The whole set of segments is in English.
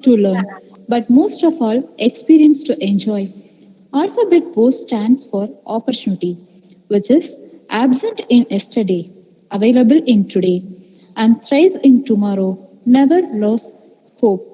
to learn, but most of all, experience to enjoy. Alphabet O stands for opportunity, which is absent in yesterday, available in today, and thrives in tomorrow, never lose hope.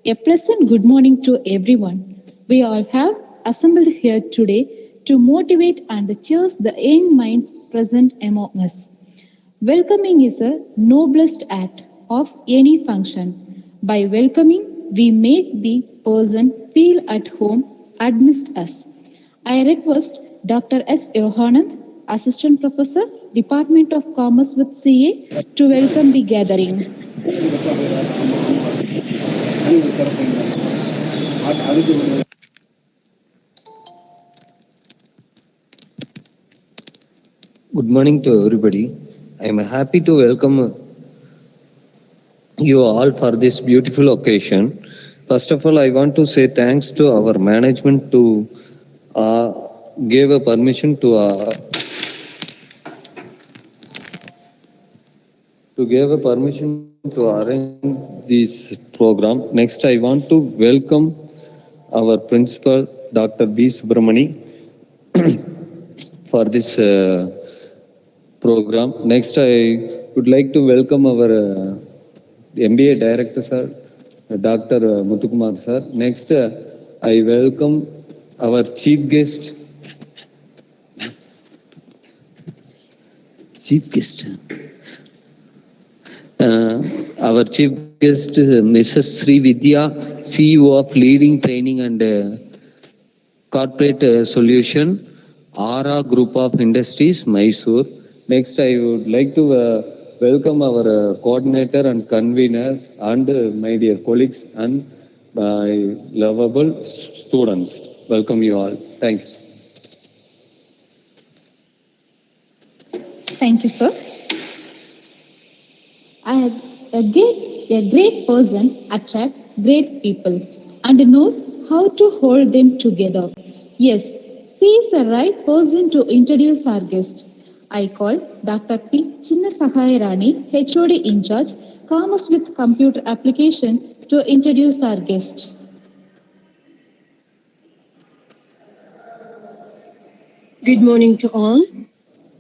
A pleasant good morning to everyone. We all have assembled here today to motivate and cheer the young minds present among us. Welcoming is a noblest act of any function. By welcoming, we make the person feel at home amidst us. I request Dr. S. Yohanand, Assistant Professor, Department of Commerce with CA, to welcome the gathering. Good morning to everybody. I am happy to welcome you all for this beautiful occasion. First of all, I want to say thanks to our management to give a permission to arrange this program. Next, I want to welcome our principal, Dr. B. Subramani, for this program. Next, I would like to welcome our MBA Director, sir, Dr. Muthukumar, sir. Next, I welcome our Chief Guest. Our Chief Guest is Mrs. Sri Vidhya, CEO of Leading Training and Corporate Solution, ARA Group of Industries, Mysore. Next, I would like to welcome our coordinator and conveners and my dear colleagues and my lovable students. Welcome you all. Thank you. Thank you, sir. A great person attracts great people and knows how to hold them together. Yes, she is the right person to introduce our guest. I call Dr. P. Chinnasahai Rani, HOD in charge, Commerce with Computer Application, to introduce our guest. Good morning to all.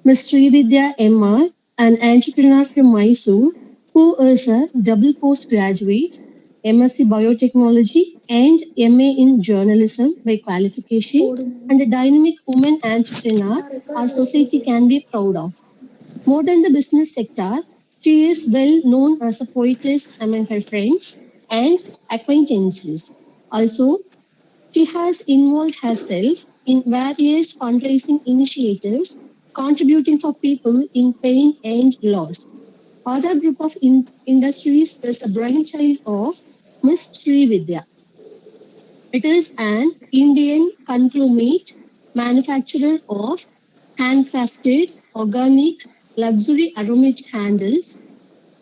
Ms. Vidhya MR, an entrepreneur from Mysore, who is a double postgraduate, MSc Biotechnology and MA in Journalism by qualification, and a dynamic woman entrepreneur our society can be proud of. More than the business sector, she is well known as a poetess among her friends and acquaintances. Also, she has involved herself in various fundraising initiatives, contributing for people in pain and loss. Other group of industries is a brainchild of Miss Sri Vidhya. It is an Indian conglomerate manufacturer of handcrafted, organic, luxury aromatic candles,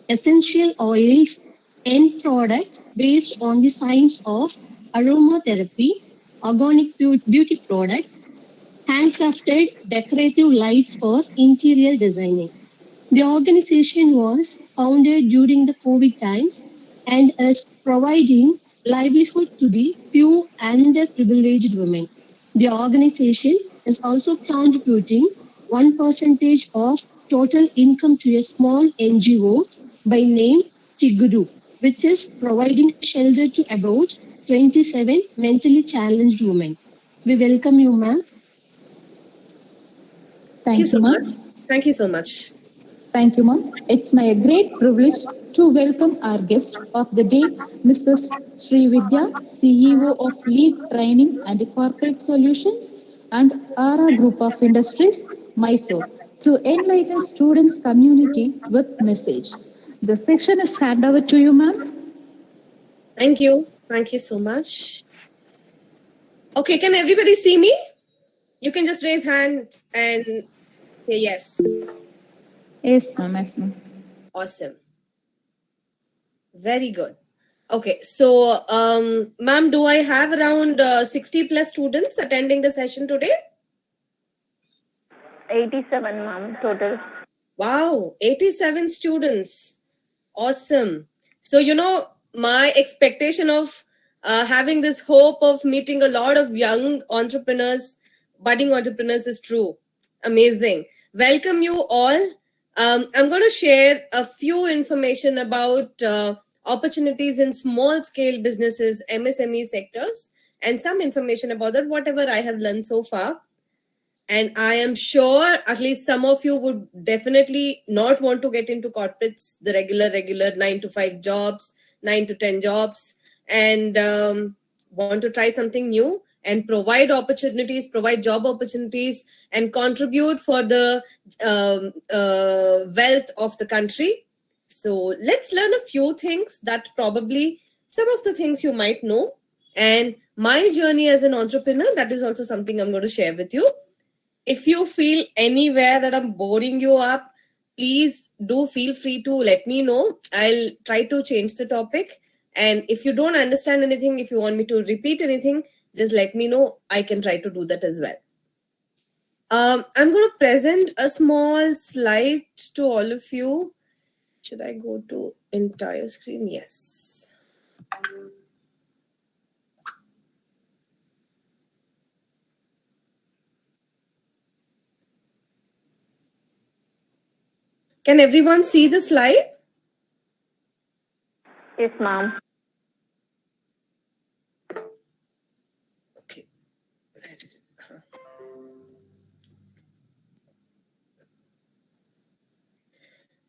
essential oils, and products based on the science of aromatherapy, organic beauty products, handcrafted decorative lights for interior designing. The organization was founded during the COVID times and is providing livelihood to the few underprivileged women. The organization is also contributing 1% of total income to a small NGO by name Chiguru, which is providing shelter to about 27 mentally challenged women. We welcome you, ma'am. Thank you so ma'am. much. Thank you so much. Thank you, ma'am. It's my great privilege to welcome our guest of the day, Mrs. Sri Vidhya, CEO of Lead Training and Corporate Solutions and ARA Group of Industries, Mysore, to enlighten students' community with message. The section is handed over to you, ma'am. Thank you. Thank you so much. Okay, can everybody see me? You can just raise hands and say yes. Yes, ma'am. Yes, ma'am. Awesome. Very good. Okay, so ma'am, do I have around 60 plus students attending the session today? 87, ma'am, total. Wow, 87 students. Awesome. So, my expectation of having this hope of meeting a lot of young entrepreneurs, budding entrepreneurs is true. Amazing. Welcome you all. I'm going to share a few information about opportunities in small scale businesses, MSME sectors, and some information about that, whatever I have learned so far. And I am sure at least some of you would definitely not want to get into corporates, the regular 9 to 5 jobs, 9 to 10 jobs, and want to try something new and provide opportunities, provide job opportunities, and contribute for the wealth of the country. So let's learn a few things that probably some of the things you might know. And my journey as an entrepreneur, that is also something I'm going to share with you. If you feel anywhere that I'm boring you up, please do feel free to let me know. I'll try to change the topic. And if you don't understand anything, if you want me to repeat anything, just let me know. I can try to do that as well. I'm going to present a small slide to all of you. Should I go to entire screen? Yes. Can everyone see the slide? Yes, ma'am. Okay. Where did it?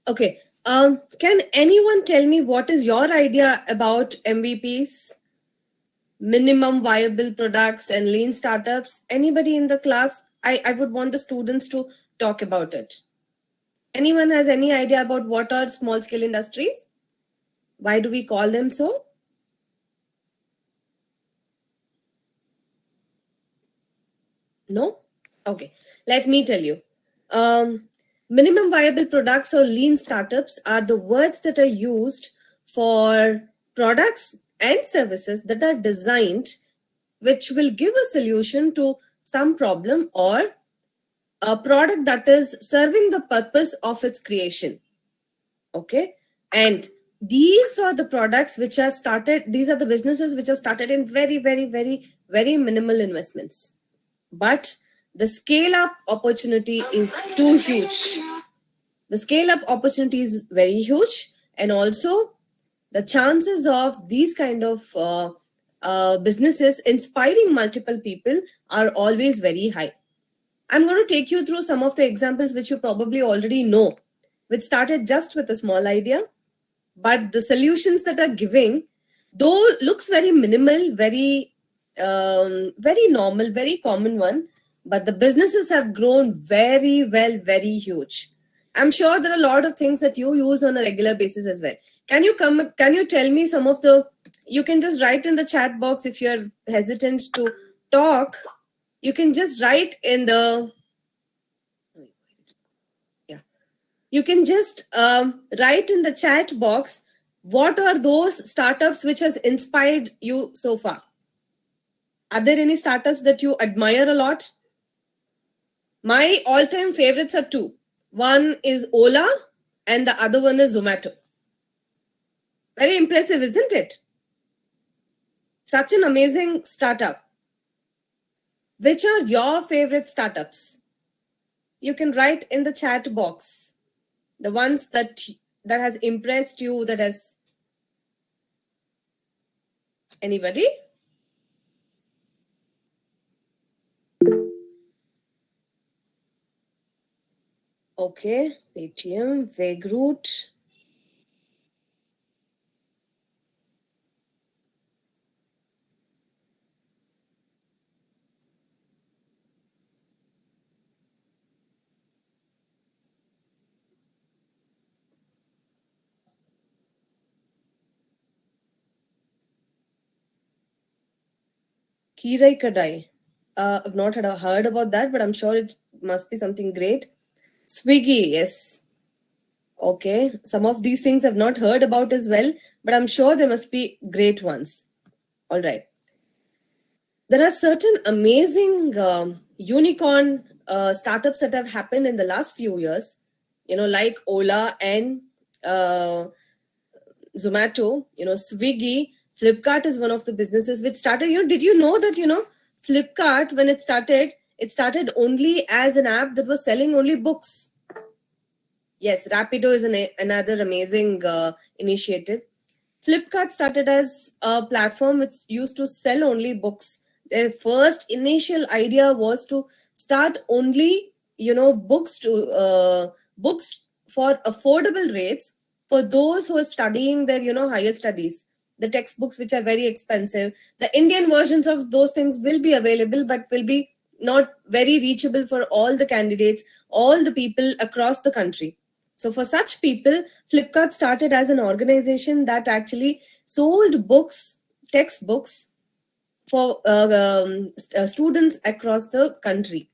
Okay. Can anyone tell me what is your idea about MVPs, minimum viable products, and lean startups? Anybody in the class? I would want the students to talk about it. Anyone has any idea about what are small scale industries? Why do we call them so? No? Okay. Let me tell you. Minimum viable products or lean startups are the words that are used for products and services that are designed which will give a solution to some problem or a product that is serving the purpose of its creation. Okay. And these are the products which are started, these are the businesses which are started in very, very, very, very minimal investments. But the scale up opportunity is too huge. The scale up opportunity is very huge, and also the chances of these kind of businesses inspiring multiple people are always very high. I'm going to take you through some of the examples which you probably already know, which started just with a small idea, but the solutions that are giving, though looks very minimal, very normal, very common one, but the businesses have grown very well, very huge. I'm sure there are a lot of things that you use on a regular basis as well. Can you tell me some of the, you can just write in the chat box if you're hesitant to talk. You can just write in the, yeah, you can just write in the chat box, what are those startups which has inspired you so far? Are there any startups that you admire a lot? My all-time favorites are two. One is Ola and the other one is Zomato. Very impressive, isn't it? Such an amazing startup. Which are your favorite startups? You can write in the chat box. The ones that has impressed you, that has... Anybody? Okay, Paytm, Vagroot. Kirai Kadai. I've not heard about that, but I'm sure it must be something great. Swiggy, yes. Okay, some of these things I've not heard about as well, but I'm sure they must be great ones. All right. There are certain amazing unicorn startups that have happened in the last few years, like Ola and Zomato, Swiggy. Flipkart is one of the businesses which started, did you know that, Flipkart, when it started only as an app that was selling only books. Yes, Rapido is another amazing initiative. Flipkart started as a platform which used to sell only books. Their first initial idea was to start only, books for affordable rates for those who are studying their, higher studies. The textbooks, which are very expensive, the Indian versions of those things will be available, but will be not very reachable for all the candidates, all the people across the country. So for such people, Flipkart started as an organization that actually sold books, textbooks for students across the country.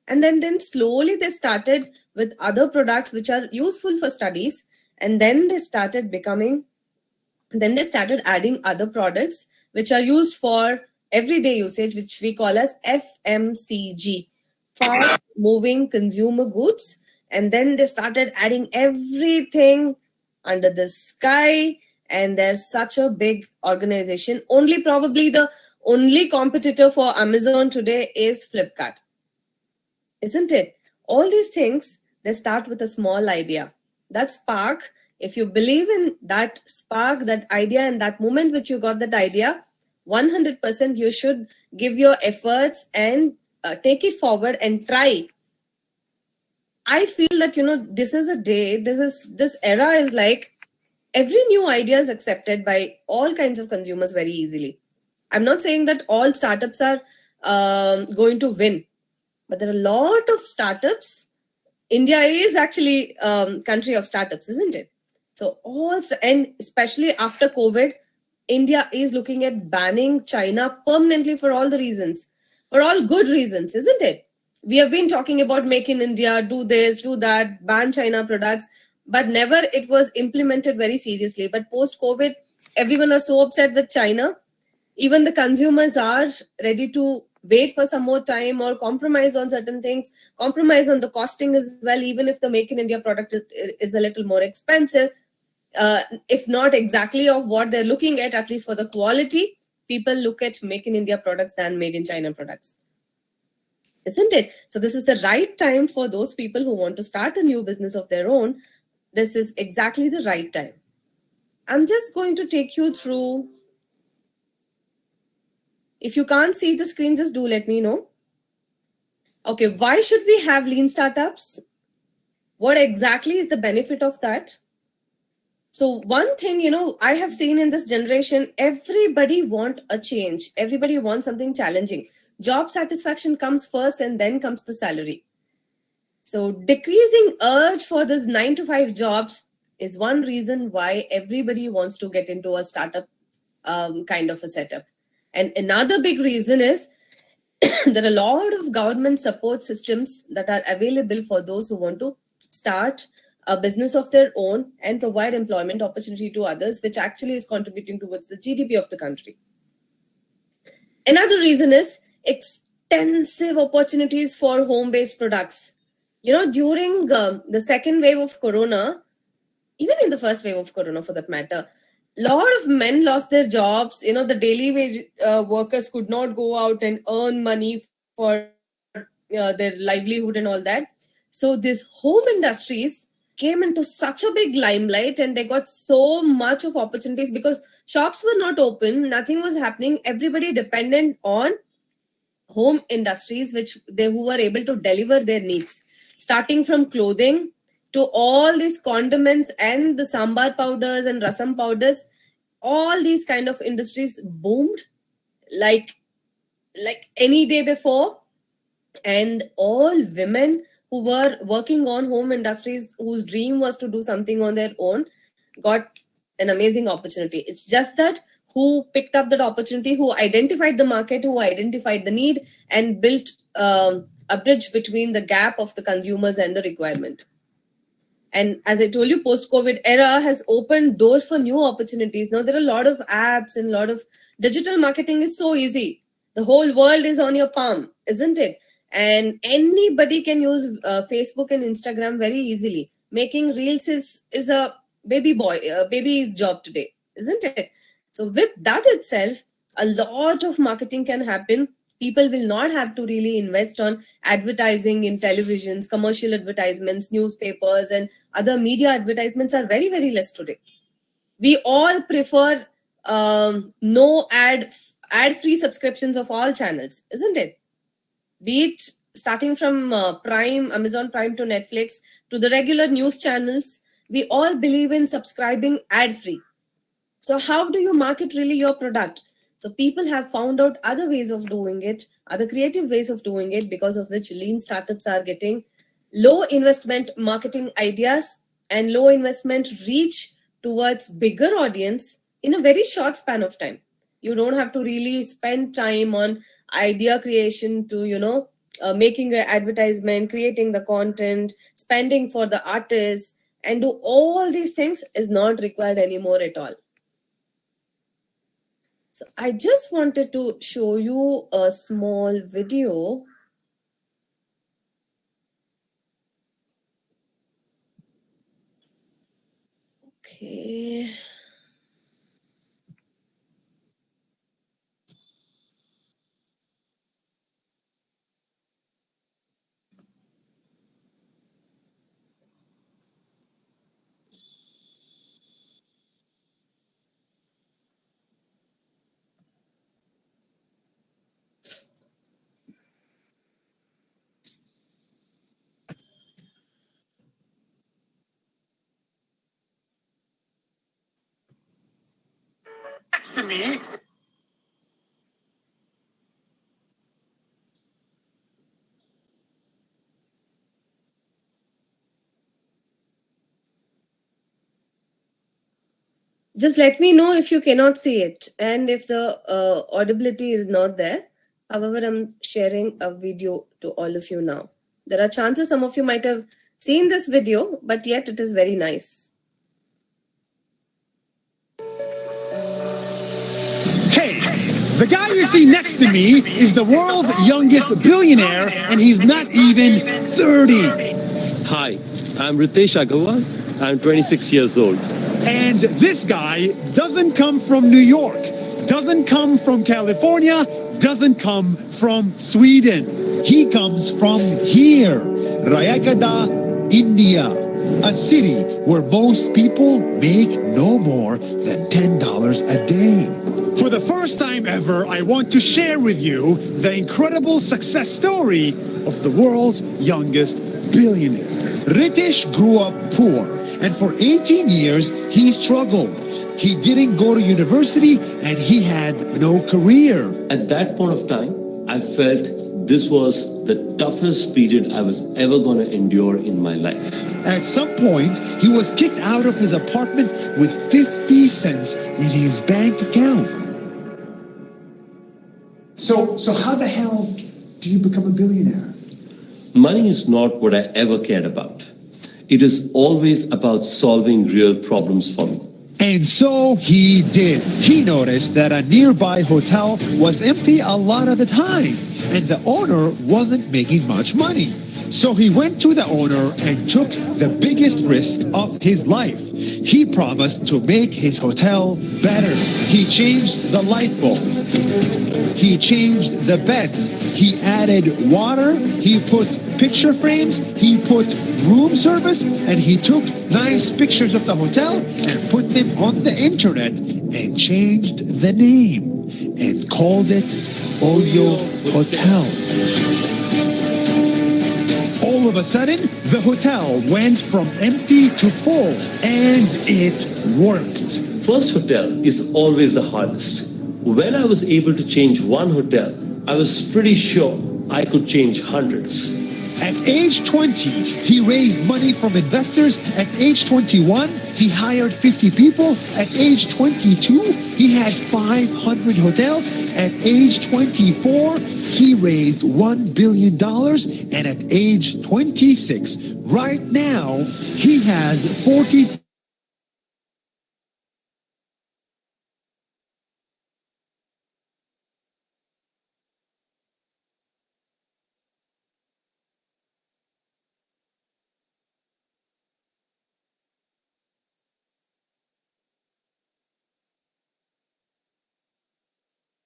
And then slowly they started with other products which are useful for studies. And then they started adding other products which are used for everyday usage, which we call as FMCG, fast moving consumer goods. And then they started adding everything under the sky. And there's such a big organization. Probably the only competitor for Amazon today is Flipkart. Isn't it? All these things, they start with a small idea. That spark, if you believe in that spark, that idea, and that moment which you got that idea, 100% you should give your efforts and take it forward and try. I feel that, this is a day, this era is like every new idea is accepted by all kinds of consumers very easily. I'm not saying that all startups are going to win, but there are a lot of startups. India is actually country of startups, isn't it? So and especially after COVID, India is looking at banning China permanently for all the reasons, for all good reasons, isn't it? We have been talking about make in India, do this, do that, ban China products, but never it was implemented very seriously. But post COVID, everyone are so upset with China. Even the consumers are ready to wait for some more time or compromise on certain things, compromise on the costing as well, even if the make in India product is a little more expensive. If not exactly of what they're looking at least for the quality, people look at make in India products than made in China products. Isn't it? So this is the right time for those people who want to start a new business of their own. This is exactly the right time. I'm just going to take you through. If you can't see the screen, just do let me know. Okay, why should we have lean startups? What exactly is the benefit of that? So one thing, I have seen in this generation, everybody want a change. Everybody wants something challenging. Job satisfaction comes first and then comes the salary. So decreasing urge for this 9-to-5 jobs is one reason why everybody wants to get into a startup kind of a setup. And another big reason is there are a lot of government support systems that are available for those who want to start a business of their own and provide employment opportunity to others, which actually is contributing towards the GDP of the country. Another reason is extensive opportunities for home-based products. During the second wave of Corona, even in the first wave of Corona for that matter, a lot of men lost their jobs. The daily wage workers could not go out and earn money for their livelihood and all that. So these home industries came into such a big limelight and they got so much of opportunities because shops were not open, nothing was happening. Everybody dependent on home industries who were able to deliver their needs, starting from clothing to all these condiments and the sambar powders and rasam powders. All these kind of industries boomed like any day before, and all women who were working on home industries, whose dream was to do something on their own, got an amazing opportunity. It's just that who picked up that opportunity, who identified the market, who identified the need, and built a bridge between the gap of the consumers and the requirement. And as I told you, post-COVID era has opened doors for new opportunities. Now there are a lot of apps and a lot of digital marketing is so easy. The whole world is on your palm, isn't it? And anybody can use Facebook and Instagram very easily. Making reels is a baby's job today, isn't it? So with that itself, a lot of marketing can happen. People will not have to really invest on advertising in televisions, commercial advertisements, newspapers, and other media advertisements are very, very less today. We all prefer no ad free subscriptions of all channels, isn't it? Be it starting from Prime, Amazon Prime to Netflix to the regular news channels, we all believe in subscribing ad free. So how do you market really your product? So people have found out other ways of doing it, other creative ways of doing it, because of which lean startups are getting low investment marketing ideas and low investment reach towards bigger audience in a very short span of time. You don't have to really spend time on idea creation to, making an advertisement, creating the content, spending for the artists, and do all these things is not required anymore at all. So I just wanted to show you a small video. Okay. Just let me know if you cannot see it and if the audibility is not there. However, I'm sharing a video to all of you now. There are chances some of you might have seen this video, but yet it is very nice. Hey, the guy you see next to me is the world's youngest billionaire, and he's not even 30. Hi, I'm Ritesh Agarwal. I'm 26 years old. And this guy doesn't come from New York, doesn't come from California, doesn't come from Sweden. He comes from here, Rayagada, India, a city where most people make no more than $10 a day. For the first time ever, I want to share with you the incredible success story of the world's youngest billionaire. Ritesh grew up poor, and for 18 years, he struggled. He didn't go to university, and he had no career. At that point of time, I felt this was the toughest period I was ever going to endure in my life. At some point, he was kicked out of his apartment with 50 cents in his bank account. So how the hell do you become a billionaire? Money is not what I ever cared about. It is always about solving real problems for me. And so he did. He noticed that a nearby hotel was empty a lot of the time, and the owner wasn't making much money. So he went to the owner and took the biggest risk of his life. He promised to make his hotel better. He changed the light bulbs. He changed the beds. He added water. He put picture frames. He put room service. And he took nice pictures of the hotel and put them on the internet and changed the name and called it Oyo Hotel. All of a sudden, the hotel went from empty to full, and it worked. First hotel is always the hardest. When I was able to change one hotel, I was pretty sure I could change hundreds. At age 20, he raised money from investors. At age 21, he hired 50 people. At age 22, he had 500 hotels. At age 24, he raised $1 billion. And at age 26, right now, he has 40